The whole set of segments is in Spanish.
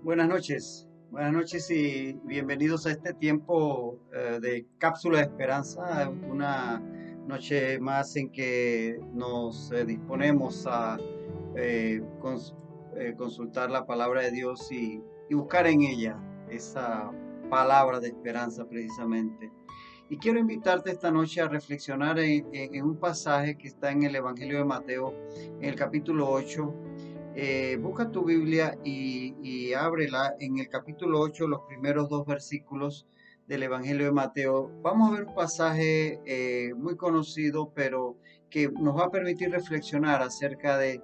Buenas noches y bienvenidos a este tiempo de cápsula de esperanza, una noche más en que nos disponemos a consultar la palabra de Dios y buscar en ella esa palabra de esperanza precisamente. Y quiero invitarte esta noche a reflexionar en un pasaje que está en el Evangelio de Mateo, en el capítulo 8. Busca tu Biblia y ábrela en el capítulo 8, los primeros dos versículos del Evangelio de Mateo. Vamos a ver un pasaje muy conocido, pero que nos va a permitir reflexionar acerca de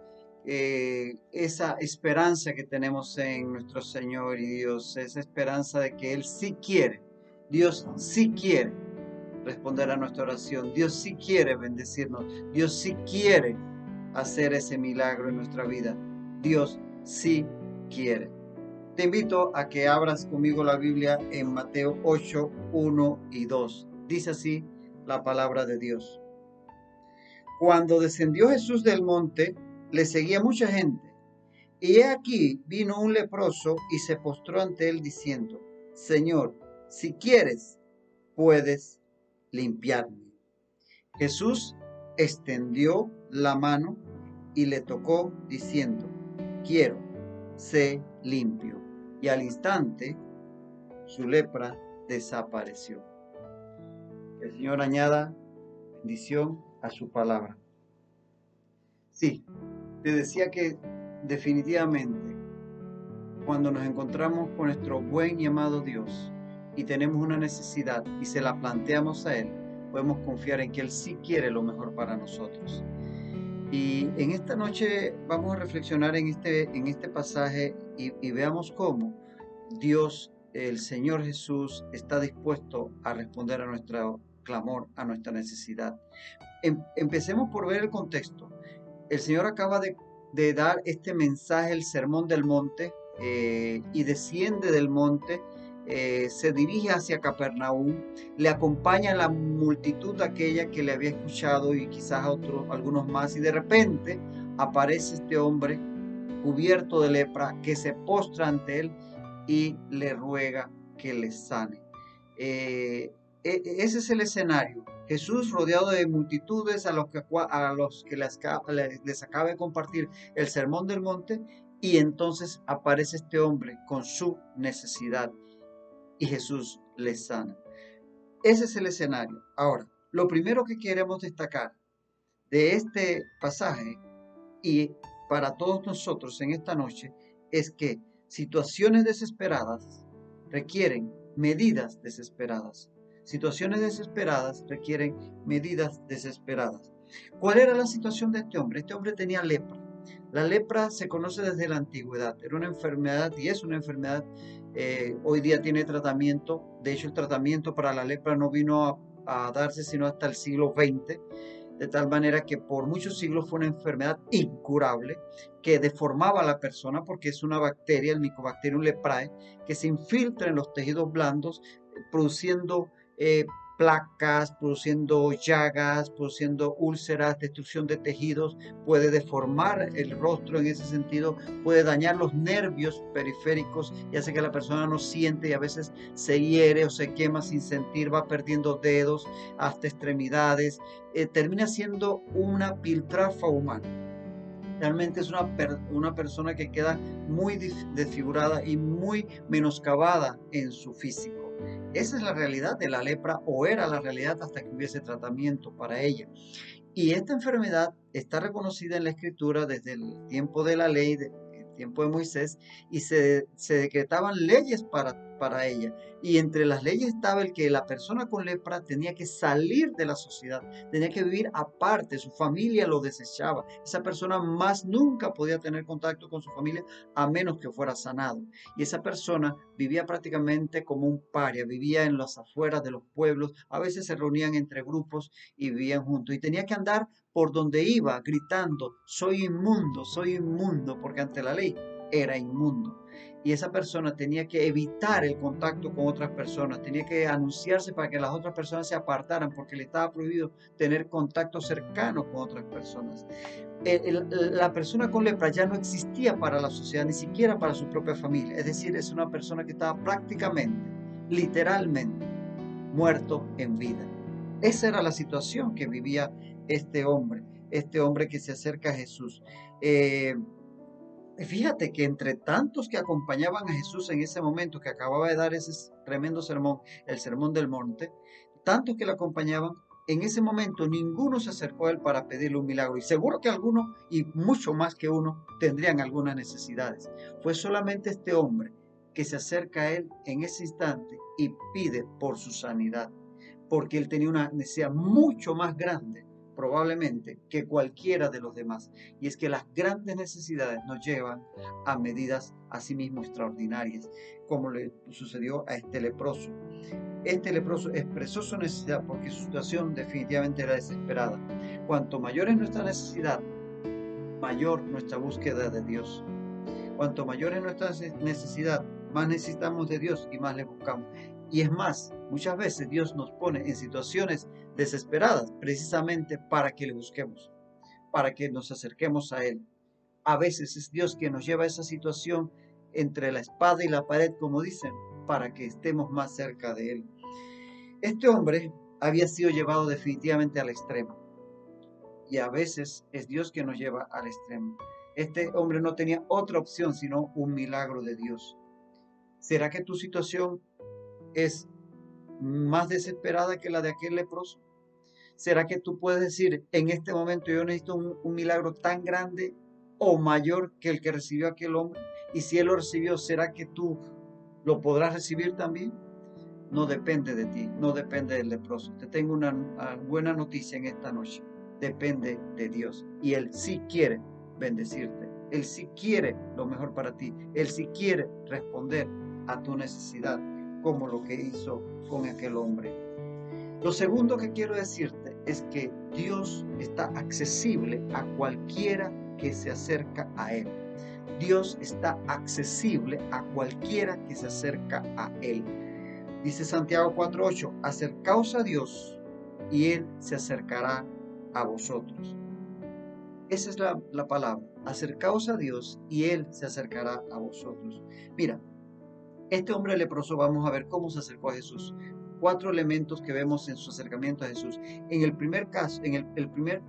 esa esperanza que tenemos en nuestro Señor y Dios, esa esperanza de que Él sí quiere, Dios sí quiere responder a nuestra oración, Dios sí quiere bendecirnos, Dios sí quiere hacer ese milagro en nuestra vida. Dios sí quiere. Te invito a que abras conmigo la Biblia en Mateo 8, 1 y 2. Dice así la palabra de Dios. Cuando descendió Jesús del monte, le seguía mucha gente. Y he aquí vino un leproso y se postró ante él diciendo, Señor, si quieres, puedes limpiarme. Jesús extendió la mano y le tocó diciendo, quiero, sé limpio. Y al instante su lepra desapareció. Que el Señor añada bendición a su palabra. Sí, te decía que definitivamente cuando nos encontramos con nuestro buen y amado Dios y tenemos una necesidad y se la planteamos a Él, podemos confiar en que Él sí quiere lo mejor para nosotros. Y en esta noche vamos a reflexionar en este pasaje y veamos cómo Dios, el Señor Jesús, está dispuesto a responder a nuestro clamor, a nuestra necesidad. Empecemos por ver el contexto. El Señor acaba de dar este mensaje, el Sermón del Monte, y desciende del monte, se dirige hacia Capernaum, le acompaña la multitud aquella que le había escuchado y quizás algunos más, y de repente aparece este hombre cubierto de lepra que se postra ante él y le ruega que le sane. Eh, Ese es el escenario. Jesús rodeado de multitudes a los que les acaba de compartir el sermón del monte, y entonces aparece este hombre con su necesidad y Jesús le sana. Ese es el escenario. Ahora, lo primero que queremos destacar de este pasaje y para todos nosotros en esta noche es que situaciones desesperadas requieren medidas desesperadas. Situaciones desesperadas requieren medidas desesperadas. ¿Cuál era la situación de este hombre? Este hombre tenía lepra. La lepra se conoce desde la antigüedad. Era una enfermedad y es una enfermedad. Hoy día tiene tratamiento. De hecho, el tratamiento para la lepra no vino a darse sino hasta el siglo XX, de tal manera que por muchos siglos fue una enfermedad incurable que deformaba a la persona porque es una bacteria, el Mycobacterium leprae, que se infiltra en los tejidos blandos, produciendo placas, produciendo llagas, produciendo úlceras, destrucción de tejidos, puede deformar el rostro en ese sentido, puede dañar los nervios periféricos y hace que la persona no siente y a veces se hiere o se quema sin sentir, va perdiendo dedos hasta extremidades, termina siendo una piltrafa humana. Realmente es una persona que queda muy desfigurada y muy menoscabada en su físico. Esa es la realidad de la lepra, o era la realidad hasta que hubiese tratamiento para ella. Y esta enfermedad está reconocida en la Escritura desde el tiempo de la ley, el tiempo de Moisés, y se decretaban leyes para ella. Y entre las leyes estaba el que la persona con lepra tenía que salir de la sociedad, tenía que vivir aparte, su familia lo desechaba. Esa persona más nunca podía tener contacto con su familia a menos que fuera sanado. Y esa persona vivía prácticamente como un paria, vivía en las afueras de los pueblos, a veces se reunían entre grupos y vivían juntos. Y tenía que andar por donde iba gritando, soy inmundo, porque ante la ley era inmundo. y esa persona tenía que evitar el contacto con otras personas, tenía que anunciarse para que las otras personas se apartaran porque le estaba prohibido tener contacto cercano con otras personas. La persona con lepra ya no existía para la sociedad, ni siquiera para su propia familia. Es decir, es una persona que estaba prácticamente, literalmente, muerto en vida. Esa era la situación que vivía este hombre que se acerca a Jesús. Eh, Fíjate que entre tantos que acompañaban a Jesús en ese momento que acababa de dar ese tremendo sermón, el sermón del monte, tantos que le acompañaban, en ese momento ninguno se acercó a él para pedirle un milagro. Y seguro que algunos, y mucho más que uno, tendrían algunas necesidades. Fue solamente este hombre que se acerca a él en ese instante y pide por su sanidad, porque él tenía una necesidad mucho más grande probablemente que cualquiera de los demás. Y es que las grandes necesidades nos llevan a medidas asimismo extraordinarias, como le sucedió a este leproso. Este leproso expresó su necesidad porque su situación definitivamente era desesperada. Cuanto mayor es nuestra necesidad, mayor nuestra búsqueda de Dios. Cuanto mayor es nuestra necesidad, más necesitamos de Dios y más le buscamos. Y es más, muchas veces Dios nos pone en situaciones desesperadas precisamente para que le busquemos, para que nos acerquemos a Él. A veces es Dios quien nos lleva a esa situación entre la espada y la pared, como dicen, para que estemos más cerca de Él. Este hombre había sido llevado definitivamente al extremo. Y a veces es Dios quien nos lleva al extremo. Este hombre no tenía otra opción sino un milagro de Dios. ¿Será que tu situación es más desesperada que la de aquel leproso? ¿Será que tú puedes decir, en este momento yo necesito un milagro tan grande o mayor que el que recibió aquel hombre? Y si él lo recibió, ¿será que tú lo podrás recibir también? No depende de ti, no depende del leproso. Te tengo una buena noticia en esta noche. Depende de Dios. Y Él sí quiere bendecirte. Él sí quiere lo mejor para ti. Él sí quiere responder a tu necesidad, como lo que hizo con aquel hombre. Lo segundo que quiero decirte es que Dios está accesible a cualquiera que se acerca a Él. Dios está accesible a cualquiera que se acerca a Él. Dice Santiago 4:8, acercaos a Dios y Él se acercará a vosotros. Esa es la palabra, acercaos a Dios y Él se acercará a vosotros. Mira, este hombre leproso, vamos a ver cómo se acercó a Jesús. 4 elementos que vemos en su acercamiento a Jesús. En el primer caso, en el primer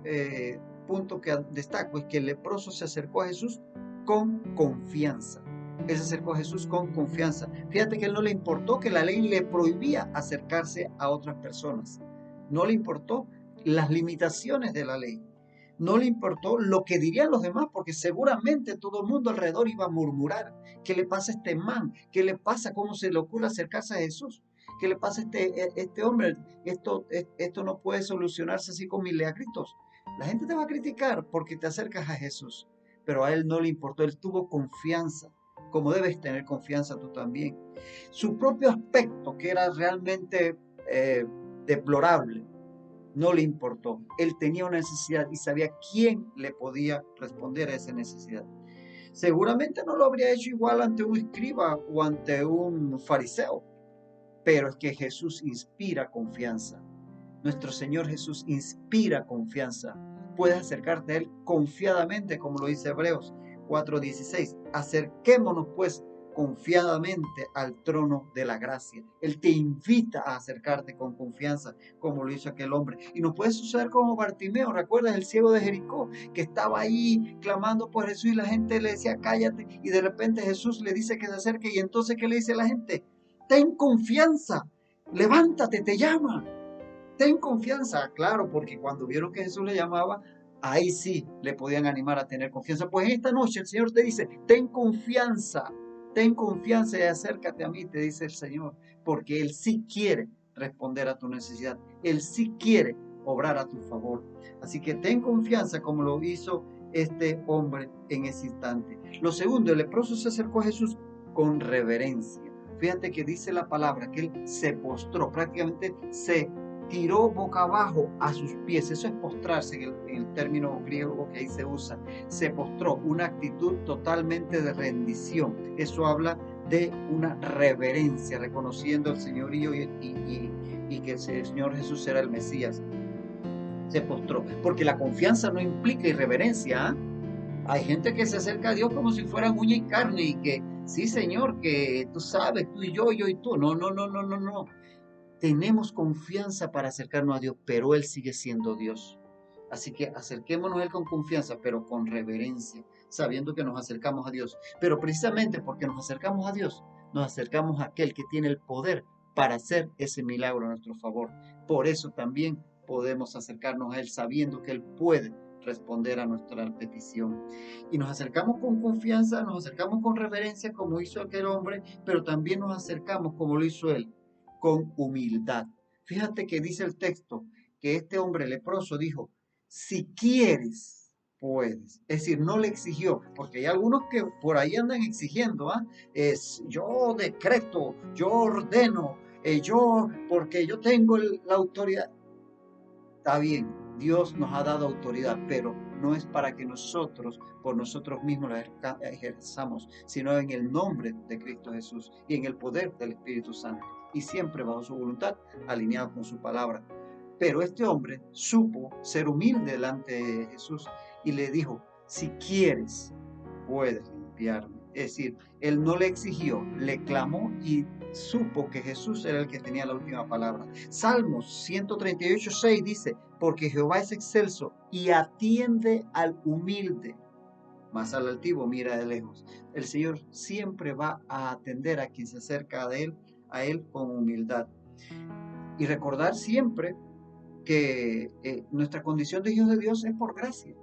punto que destaco es que el leproso se acercó a Jesús con confianza. Él se acercó a Jesús con confianza. Fíjate que él no le importó que la ley le prohibía acercarse a otras personas. No le importó las limitaciones de la ley. No le importó lo que dirían los demás, porque seguramente todo el mundo alrededor iba a murmurar. ¿Qué le pasa a este man? ¿Qué le pasa? ¿Cómo se le ocurre acercarse a Jesús? ¿Qué le pasa a este hombre? Esto no puede solucionarse así con milagritos. La gente te va a criticar porque te acercas a Jesús, pero a él no le importó. Él tuvo confianza, como debes tener confianza tú también. Su propio aspecto, que era realmente deplorable, no le importó. Él tenía una necesidad y sabía quién le podía responder a esa necesidad. Seguramente no lo habría hecho igual ante un escriba o ante un fariseo, pero es que Jesús inspira confianza. Nuestro Señor Jesús inspira confianza. Puedes acercarte a Él confiadamente, como lo dice Hebreos 4:16. Acerquémonos pues confiadamente al trono de la gracia. Él te invita a acercarte con confianza, como lo hizo aquel hombre. Y nos puede suceder como Bartimeo, ¿recuerdas el ciego de Jericó? Que estaba ahí clamando por Jesús y la gente le decía cállate, y de repente Jesús le dice que se acerque, y entonces ¿qué le dice la gente? Ten confianza, levántate, te llama. Ten confianza, claro, porque cuando vieron que Jesús le llamaba, ahí sí le podían animar a tener confianza. Pues esta noche el Señor te dice, ten confianza y acércate a mí, te dice el Señor, porque Él sí quiere responder a tu necesidad, Él sí quiere obrar a tu favor. Así que ten confianza como lo hizo este hombre en ese instante. Lo segundo, el leproso se acercó a Jesús con reverencia. Fíjate que dice la palabra que él se postró, prácticamente se tiró boca abajo a sus pies. Eso es postrarse en el término griego que ahí se usa. Se postró, una actitud totalmente de rendición. Eso habla de una reverencia, reconociendo el señorío y que el Señor Jesús era el Mesías. Se postró, porque la confianza no implica irreverencia, ¿ah? Hay gente que se acerca a Dios como si fueran uña y carne y que, sí, Señor, que tú sabes, tú y yo y tú. No, no, no, no, no, no. Tenemos confianza para acercarnos a Dios, pero Él sigue siendo Dios. Así que acerquémonos a Él con confianza, pero con reverencia, sabiendo que nos acercamos a Dios. Pero precisamente porque nos acercamos a Dios, nos acercamos a aquel que tiene el poder para hacer ese milagro a nuestro favor. Por eso también podemos acercarnos a Él sabiendo que Él puede responder a nuestra petición. Y nos acercamos con confianza, nos acercamos con reverencia como hizo aquel hombre, pero también nos acercamos como lo hizo Él, con humildad. Fíjate que dice el texto que este hombre leproso dijo, si quieres, puedes. Es decir, no le exigió, porque hay algunos que por ahí andan exigiendo, ¿ah? Es, yo decreto, yo ordeno, yo, porque yo tengo la autoridad. Está bien, Dios nos ha dado autoridad, pero no es para que nosotros, por nosotros mismos, la ejerzamos, sino en el nombre de Cristo Jesús y en el poder del Espíritu Santo, y siempre bajo su voluntad, alineado con su palabra. Pero este hombre supo ser humilde delante de Jesús y le dijo, si quieres, puedes limpiarme. Es decir, él no le exigió, le clamó y supo que Jesús era el que tenía la última palabra. Salmos 138:6 dice, porque Jehová es excelso y atiende al humilde, mas al altivo mira de lejos. El Señor siempre va a atender a quien se acerca a él con humildad. Y recordar siempre que nuestra condición de hijos de Dios es por gracia.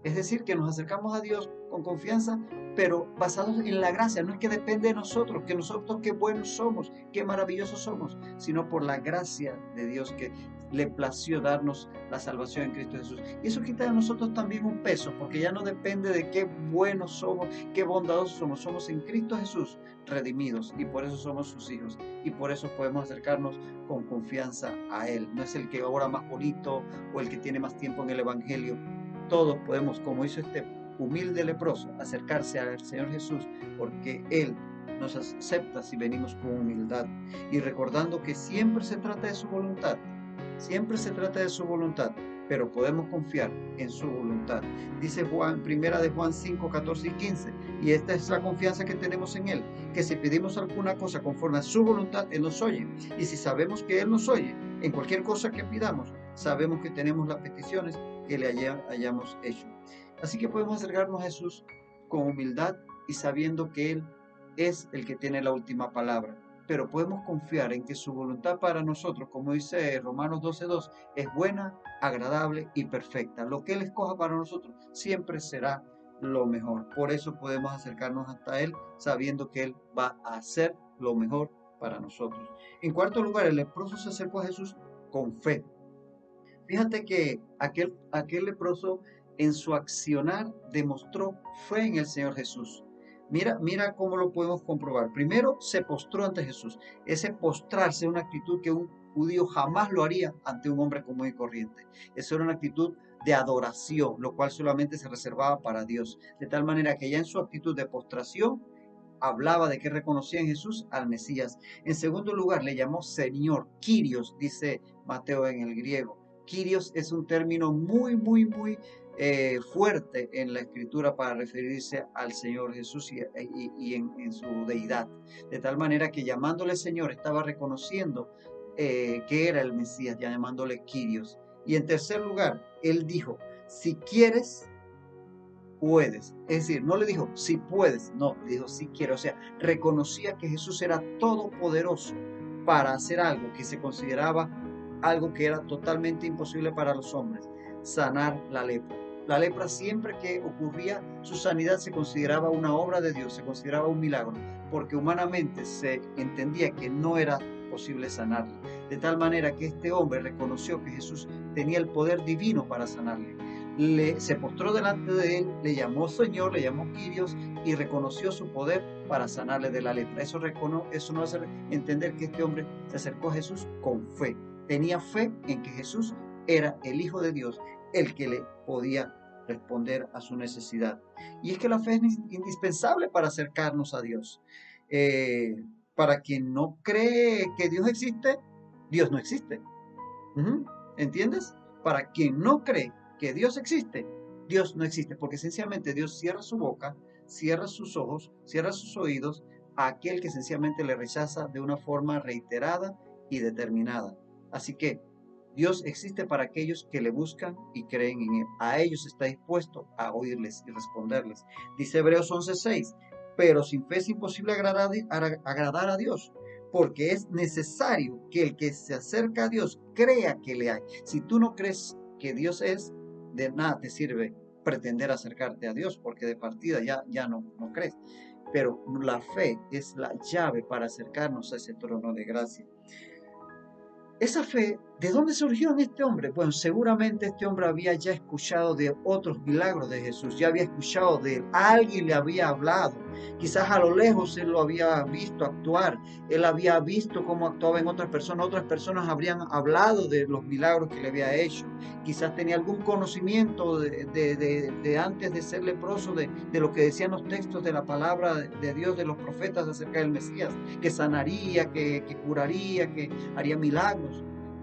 Es decir, que nos acercamos a Dios con confianza, pero basados en la gracia. No es que depende de nosotros, que nosotros qué buenos somos, qué maravillosos somos, sino por la gracia de Dios que le plació darnos la salvación en Cristo Jesús. Y eso quita de nosotros también un peso, porque ya no depende de qué buenos somos, qué bondadosos somos. Somos en Cristo Jesús redimidos y por eso somos sus hijos. Y por eso podemos acercarnos con confianza a Él. No es el que ora más bonito o el que tiene más tiempo en el Evangelio. Todos podemos, como hizo este humilde leproso, acercarse al Señor Jesús, porque Él nos acepta si venimos con humildad y recordando que siempre se trata de su voluntad, siempre se trata de su voluntad, pero podemos confiar en su voluntad. Dice Juan, primera de Juan 5, 14 y 15, y esta es la confianza que tenemos en Él, que si pedimos alguna cosa conforme a su voluntad, Él nos oye, y si sabemos que Él nos oye, en cualquier cosa que pidamos, sabemos que tenemos las peticiones que le hayamos hecho. Así que podemos acercarnos a Jesús con humildad y sabiendo que Él es el que tiene la última palabra. Pero podemos confiar en que su voluntad para nosotros, como dice Romanos 12:2, es buena, agradable y perfecta. Lo que Él escoja para nosotros siempre será lo mejor. Por eso podemos acercarnos hasta Él sabiendo que Él va a hacer lo mejor para nosotros. En cuarto lugar, el leproso se acercó a Jesús con fe. Fíjate que aquel leproso en su accionar demostró fe en el Señor Jesús. Mira cómo lo podemos comprobar. Primero se postró ante Jesús. Ese postrarse es una actitud que un judío jamás lo haría ante un hombre común y corriente. Esa era una actitud de adoración, lo cual solamente se reservaba para Dios. De tal manera que ya en su actitud de postración hablaba de que reconocía en Jesús al Mesías. En segundo lugar, le llamó Señor, Kyrios, dice Mateo en el griego. Kyrios es un término muy fuerte en la escritura para referirse al Señor Jesús y en su deidad. De tal manera que llamándole Señor estaba reconociendo que era el Mesías, ya llamándole Kyrios. Y en tercer lugar, él dijo, si quieres, puedes. Es decir, no le dijo si puedes, no, le dijo si quiero. O sea, reconocía que Jesús era todopoderoso para hacer algo que se consideraba algo que era totalmente imposible para los hombres, sanar la lepra. La lepra siempre que ocurría su sanidad se consideraba una obra de Dios, se consideraba un milagro, porque humanamente se entendía que no era posible sanarla. De tal manera que este hombre reconoció que Jesús tenía el poder divino para sanarle. Se postró delante de él, le llamó Señor, le llamó Kyrios y reconoció su poder para sanarle de la lepra. Eso nos hace entender que este hombre se acercó a Jesús con fe. Tenía fe en que Jesús era el Hijo de Dios, el que le podía responder a su necesidad. Y es que la fe es indispensable para acercarnos a Dios. Eh, para quien no cree que Dios existe, Dios no existe. Ujú. ¿Entiendes? Para quien no cree que Dios existe, Dios no existe, porque sencillamente Dios cierra su boca, cierra sus ojos, cierra sus oídos a aquel que sencillamente le rechaza de una forma reiterada y determinada. Así que Dios existe para aquellos que le buscan y creen en Él. A ellos está dispuesto a oírles y responderles. Dice Hebreos 11:6, pero sin fe es imposible agradar a Dios, porque es necesario que el que se acerca a Dios crea que le hay. Si tú no crees que Dios es, de nada te sirve pretender acercarte a Dios, porque de partida ya no crees. Pero la fe es la llave para acercarnos a ese trono de gracia. Esa fe, ¿de dónde surgió en este hombre? Bueno, seguramente este hombre había ya escuchado de otros milagros de Jesús, ya había escuchado de él, alguien le había hablado, quizás a lo lejos él lo había visto actuar, él había visto cómo actuaba en otras personas habrían hablado de los milagros que le había hecho, quizás tenía algún conocimiento de antes de ser leproso, de lo que decían los textos de la palabra de Dios, de los profetas acerca del Mesías, que sanaría, que curaría, que haría milagros.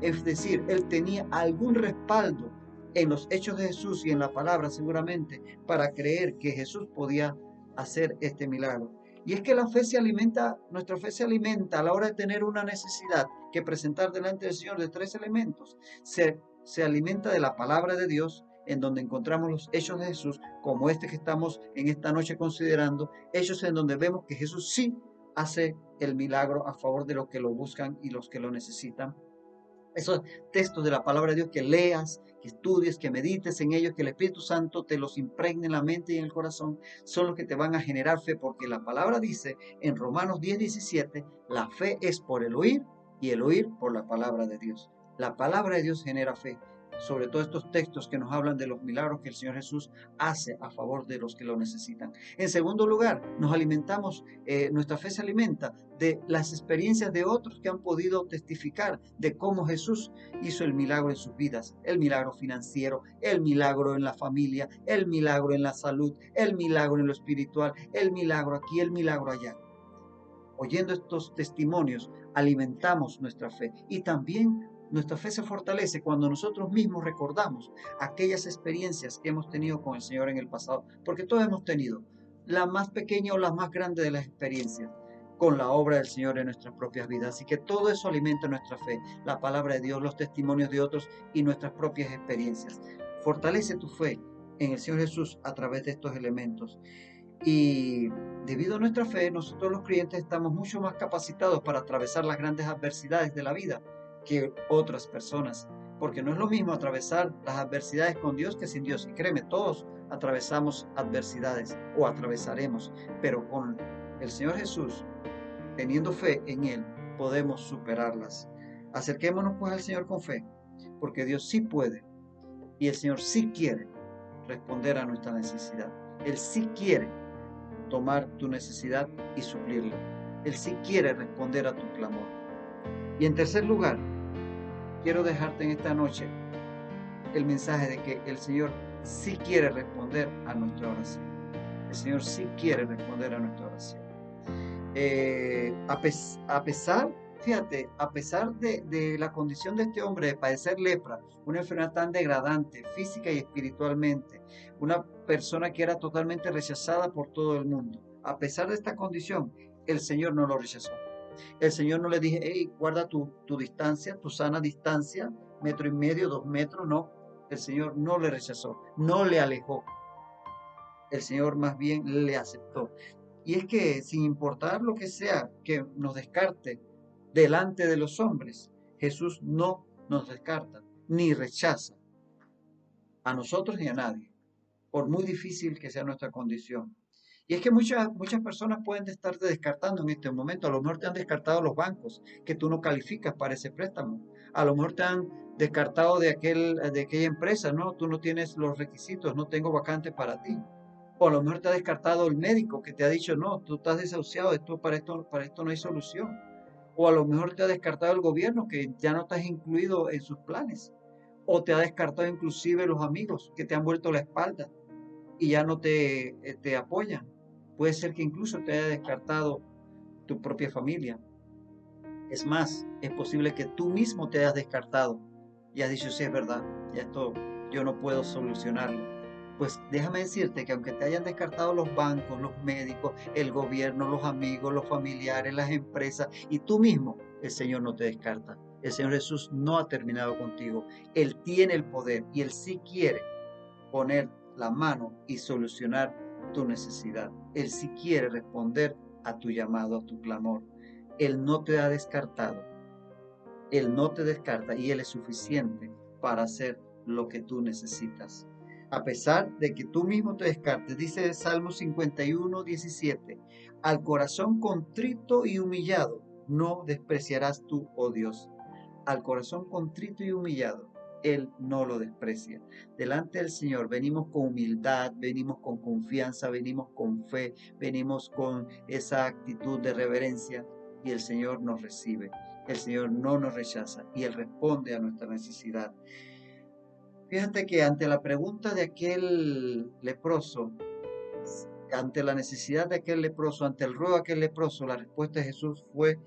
Es decir, él tenía algún respaldo en los hechos de Jesús y en la palabra seguramente para creer que Jesús podía hacer este milagro. Y es que la fe se alimenta, nuestra fe se alimenta a la hora de tener una necesidad que presentar delante del Señor de tres elementos. Se alimenta de la palabra de Dios, en donde encontramos los hechos de Jesús, como este que estamos en esta noche considerando, hechos en donde vemos que Jesús sí hace el milagro a favor de los que lo buscan y los que lo necesitan. Esos textos de la palabra de Dios que leas, que estudies, que medites en ellos, que el Espíritu Santo te los impregne en la mente y en el corazón, son los que te van a generar fe, porque la palabra dice en Romanos 10:17, la fe es por el oír y el oír por la palabra de Dios. La palabra de Dios genera fe, sobre todo estos textos que nos hablan de los milagros que el Señor Jesús hace a favor de los que lo necesitan. En segundo lugar, nos alimentamos, nuestra fe se alimenta de las experiencias de otros que han podido testificar de cómo Jesús hizo el milagro en sus vidas, el milagro financiero, el milagro en la familia, el milagro en la salud, el milagro en lo espiritual, el milagro aquí, el milagro allá. Oyendo estos testimonios, alimentamos nuestra fe y también nuestra fe se fortalece cuando nosotros mismos recordamos aquellas experiencias que hemos tenido con el Señor en el pasado, porque todos hemos tenido la más pequeña o la más grande de las experiencias con la obra del Señor en nuestras propias vidas. Así que todo eso alimenta nuestra fe, la palabra de Dios, los testimonios de otros y nuestras propias experiencias. Fortalece tu fe en el Señor Jesús a través de estos elementos. Y debido a nuestra fe, nosotros los creyentes estamos mucho más capacitados para atravesar las grandes adversidades de la vida que otras personas. Porque no es lo mismo atravesar las adversidades con Dios que sin Dios. Y créeme, todos atravesamos adversidades o atravesaremos. Pero con el Señor Jesús, teniendo fe en Él, podemos superarlas. Acerquémonos pues al Señor con fe, porque Dios sí puede y el Señor sí quiere responder a nuestra necesidad. Él sí quiere tomar tu necesidad y suplirla. Él sí quiere responder a tu clamor. Y en tercer lugar, quiero dejarte en esta noche el mensaje de que el Señor sí quiere responder a nuestra oración. El Señor sí quiere responder a nuestra oración. A pesar, fíjate, a pesar de la condición de este hombre de padecer lepra, una enfermedad tan degradante física y espiritualmente, una persona que era totalmente rechazada por todo el mundo, a pesar de esta condición, el Señor no lo rechazó. El Señor no le dije, hey, guarda tu distancia, tu sana distancia, 1,5 metros, 2 metros, no. El Señor no le rechazó, no le alejó. El Señor más bien le aceptó. Y es que sin importar lo que sea que nos descarte delante de los hombres, Jesús no nos descarta ni rechaza a nosotros ni a nadie, por muy difícil que sea nuestra condición. Y es que muchas personas pueden estarte descartando en este momento. A lo mejor te han descartado los bancos, que tú no calificas para ese préstamo. A lo mejor te han descartado de aquella empresa, no, tú no tienes los requisitos, no tengo vacante para ti. O a lo mejor te ha descartado el médico que te ha dicho, no, tú estás desahuciado, para esto no hay solución. O a lo mejor te ha descartado el gobierno que ya no estás incluido en sus planes. O te ha descartado inclusive los amigos que te han vuelto la espalda y ya no te apoyan. Puede ser que incluso te haya descartado tu propia familia. Es más, es posible que tú mismo te hayas descartado y has dicho, sí, es verdad, ya esto yo no puedo solucionarlo. Pues déjame decirte que aunque te hayan descartado los bancos, los médicos, el gobierno, los amigos, los familiares, las empresas y tú mismo, el Señor no te descarta. El Señor Jesús no ha terminado contigo. Él tiene el poder y Él sí quiere poner la mano y solucionar tu necesidad. Él sí quiere responder a tu llamado, a tu clamor. Él no te ha descartado. Él no te descarta y Él es suficiente para hacer lo que tú necesitas. A pesar de que tú mismo te descartes, dice el Salmo 51:17, al corazón contrito y humillado no despreciarás tú, oh Dios. Al corazón contrito y humillado, Él no lo desprecia. Delante del Señor venimos con humildad, venimos con confianza, venimos con fe, venimos con esa actitud de reverencia y el Señor nos recibe. El Señor no nos rechaza y Él responde a nuestra necesidad. Fíjate que ante la pregunta de aquel leproso, ante la necesidad de aquel leproso, ante el ruego de aquel leproso, la respuesta de Jesús fue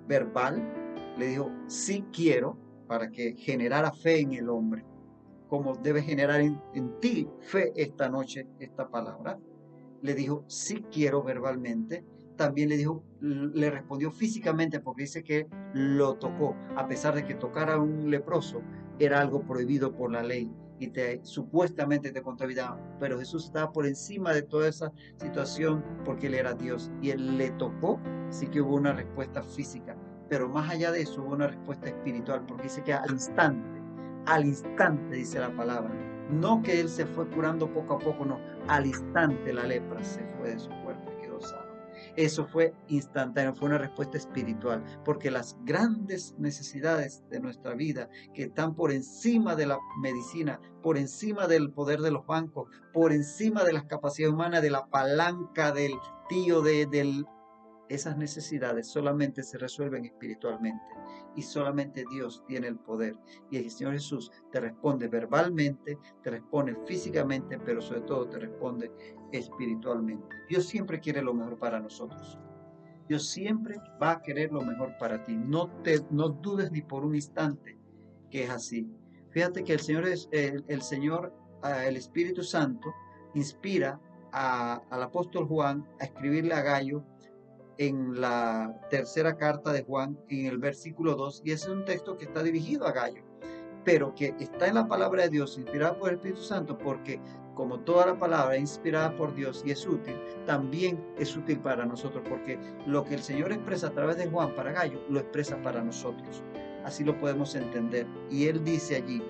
verbal. Le dijo, sí quiero, para que generara fe en el hombre, como debe generar en ti fe esta noche esta palabra. Le dijo, sí quiero verbalmente. También le dijo, le respondió físicamente porque dice que lo tocó, a pesar de que tocar a un leproso era algo prohibido por la ley y supuestamente te contaminaba, pero Jesús estaba por encima de toda esa situación porque Él era Dios y Él le tocó, sí que hubo una respuesta física, pero más allá de eso hubo una respuesta espiritual porque dice que al instante dice la palabra, no que Él se fue curando poco a poco, no, al instante la lepra se fue de su cuerpo y quedó sano. Eso fue instantáneo, fue una respuesta espiritual, porque las grandes necesidades de nuestra vida que están por encima de la medicina, por encima del poder de los bancos, por encima de las capacidades humanas, de la palanca del tío, esas necesidades solamente se resuelven espiritualmente y solamente Dios tiene el poder. Y el Señor Jesús te responde verbalmente, te responde físicamente, pero sobre todo te responde espiritualmente. Dios siempre quiere lo mejor para nosotros. Dios siempre va a querer lo mejor para ti. No dudes ni por un instante que es así. Fíjate que el Señor el Espíritu Santo inspira al apóstol Juan a escribirle a Gallo en la tercera carta de Juan, en el versículo 2, y ese es un texto que está dirigido a Gallo, pero que está en la palabra de Dios, inspirada por el Espíritu Santo, porque como toda la palabra es inspirada por Dios y es útil, también es útil para nosotros, porque lo que el Señor expresa a través de Juan para Gallo, lo expresa para nosotros. Así lo podemos entender. Y él dice allí,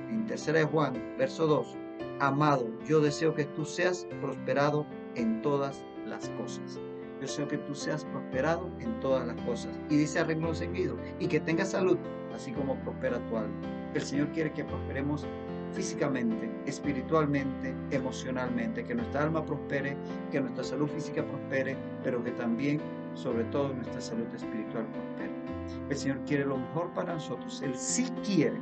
en tercera de Juan, verso 2, amado, yo deseo que tú seas prosperado en todas las cosas. Yo deseo que tú seas prosperado en todas las cosas. Y dice a renglón seguido, y que tengas salud, así como prospera tu alma. El Señor quiere que prosperemos físicamente, espiritualmente, emocionalmente, que nuestra alma prospere, que nuestra salud física prospere, pero que también, sobre todo, nuestra salud espiritual prospere. El Señor quiere lo mejor para nosotros. Él sí quiere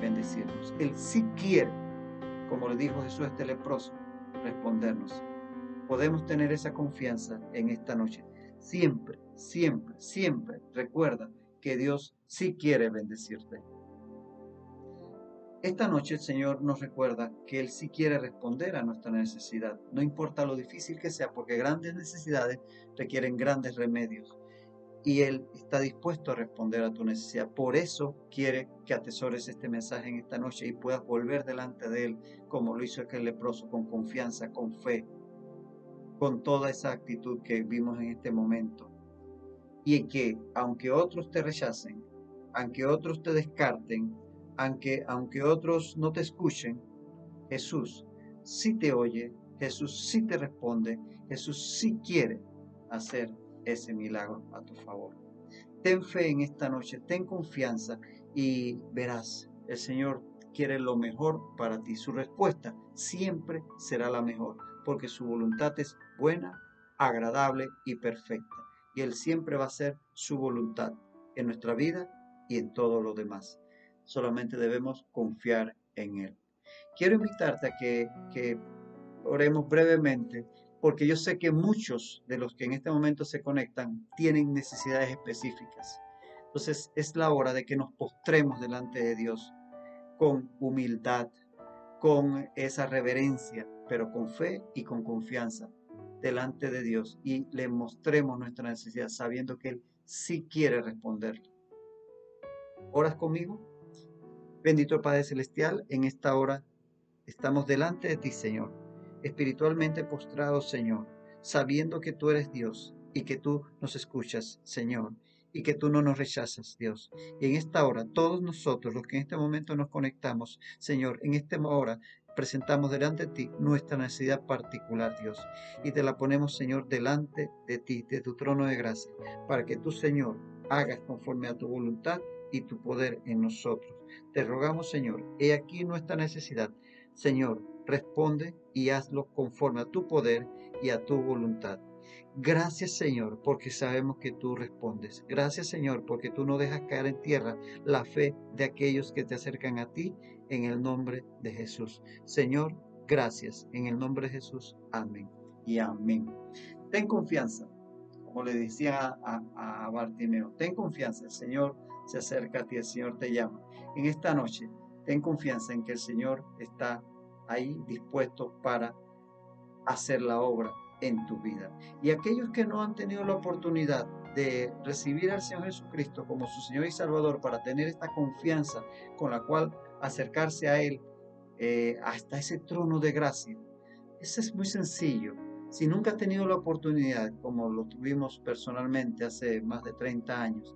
bendecirnos. Él sí quiere, como le dijo Jesús a este leproso, respondernos. Podemos tener esa confianza en esta noche. Siempre, siempre, siempre recuerda que Dios sí quiere bendecirte. Esta noche el Señor nos recuerda que Él sí quiere responder a nuestra necesidad, no importa lo difícil que sea, porque grandes necesidades requieren grandes remedios y Él está dispuesto a responder a tu necesidad. Por eso quiere que atesores este mensaje en esta noche y puedas volver delante de Él como lo hizo aquel leproso, con confianza, con fe, con toda esa actitud que vimos en este momento. Y en que aunque otros te rechacen, aunque otros te descarten, aunque otros no te escuchen, Jesús sí te oye, Jesús sí te responde, Jesús sí quiere hacer ese milagro a tu favor. Ten fe en esta noche, ten confianza y verás, el Señor quiere lo mejor para ti. Su respuesta siempre será la mejor, porque su voluntad es buena, agradable y perfecta. Y Él siempre va a hacer su voluntad en nuestra vida y en todo lo demás. Solamente debemos confiar en Él. Quiero invitarte a que oremos brevemente porque yo sé que muchos de los que en este momento se conectan tienen necesidades específicas. Entonces es la hora de que nos postremos delante de Dios con humildad, con esa reverencia, pero con fe y con confianza delante de Dios y le mostremos nuestra necesidad sabiendo que Él sí quiere responder. ¿Oras conmigo? Bendito Padre Celestial, en esta hora estamos delante de ti, Señor, espiritualmente postrados, Señor, sabiendo que tú eres Dios y que tú nos escuchas, Señor, y que tú no nos rechazas, Dios. Y en esta hora, todos nosotros, los que en este momento nos conectamos, Señor, en esta hora presentamos delante de ti nuestra necesidad particular, Dios, y te la ponemos, Señor, delante de ti, de tu trono de gracia, para que tú, Señor, hagas conforme a tu voluntad y tu poder en nosotros. Te rogamos, Señor, he aquí nuestra necesidad. Señor, responde y hazlo conforme a tu poder y a tu voluntad. Gracias, Señor, porque sabemos que tú respondes. Gracias, Señor, porque tú no dejas caer en tierra la fe de aquellos que te acercan a ti en el nombre de Jesús. Señor, gracias. En el nombre de Jesús. Amén y amén. Ten confianza, como le decía a Bartimeo, ten confianza. El Señor se acerca a ti, el Señor te llama. En esta noche, ten confianza en que el Señor está ahí dispuesto para hacer la obra en tu vida. Y aquellos que no han tenido la oportunidad de recibir al Señor Jesucristo como su Señor y Salvador para tener esta confianza con la cual acercarse a Él hasta ese trono de gracia, eso es muy sencillo. Si nunca has tenido la oportunidad, como lo tuvimos personalmente hace más de 30 años,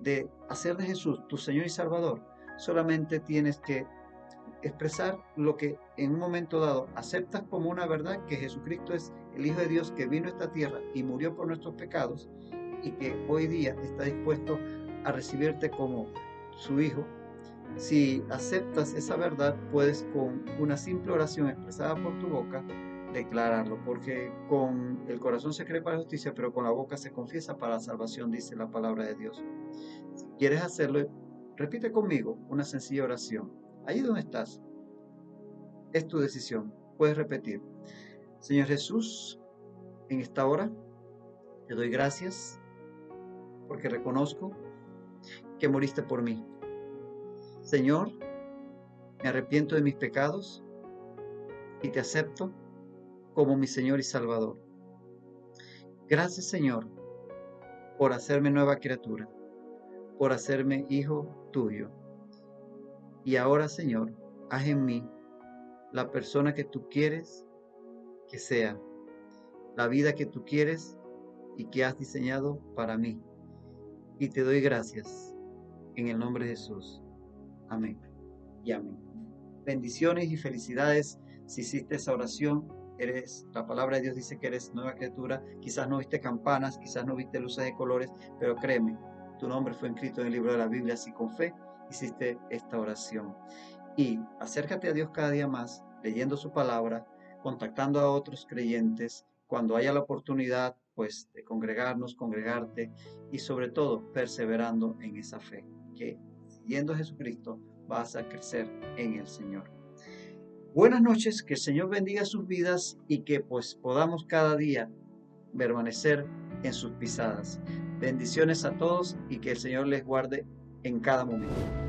de hacer de Jesús tu Señor y Salvador, solamente tienes que expresar lo que en un momento dado aceptas como una verdad, que Jesucristo es el Hijo de Dios que vino a esta tierra y murió por nuestros pecados y que hoy día está dispuesto a recibirte como su Hijo. Si aceptas esa verdad, puedes con una simple oración expresada por tu boca declararlo, porque con el corazón se cree para justicia, pero con la boca se confiesa para la salvación, dice la palabra de Dios. Si quieres hacerlo, repite conmigo una sencilla oración. Ahí donde estás, es tu decisión. Puedes repetir. Señor Jesús, en esta hora te doy gracias porque reconozco que moriste por mí. Señor, me arrepiento de mis pecados y te acepto como mi Señor y Salvador. Gracias, Señor, por hacerme nueva criatura, por hacerme hijo tuyo. Y ahora, Señor, haz en mí la persona que tú quieres que sea, la vida que tú quieres y que has diseñado para mí. Y te doy gracias en el nombre de Jesús. Amén y amén. Bendiciones y felicidades si hiciste esa oración. La palabra de Dios dice que eres nueva criatura. Quizás no viste campanas, quizás no viste luces de colores, pero créeme, tu nombre fue inscrito en el libro de la Biblia. Si con fe hiciste esta oración. Y acércate a Dios cada día más, leyendo su palabra, contactando a otros creyentes, cuando haya la oportunidad, pues, de congregarte y sobre todo perseverando en esa fe, que siguiendo a Jesucristo vas a crecer en el Señor. Buenas noches, que el Señor bendiga sus vidas y que pues podamos cada día permanecer en sus pisadas. Bendiciones a todos y que el Señor les guarde en cada momento.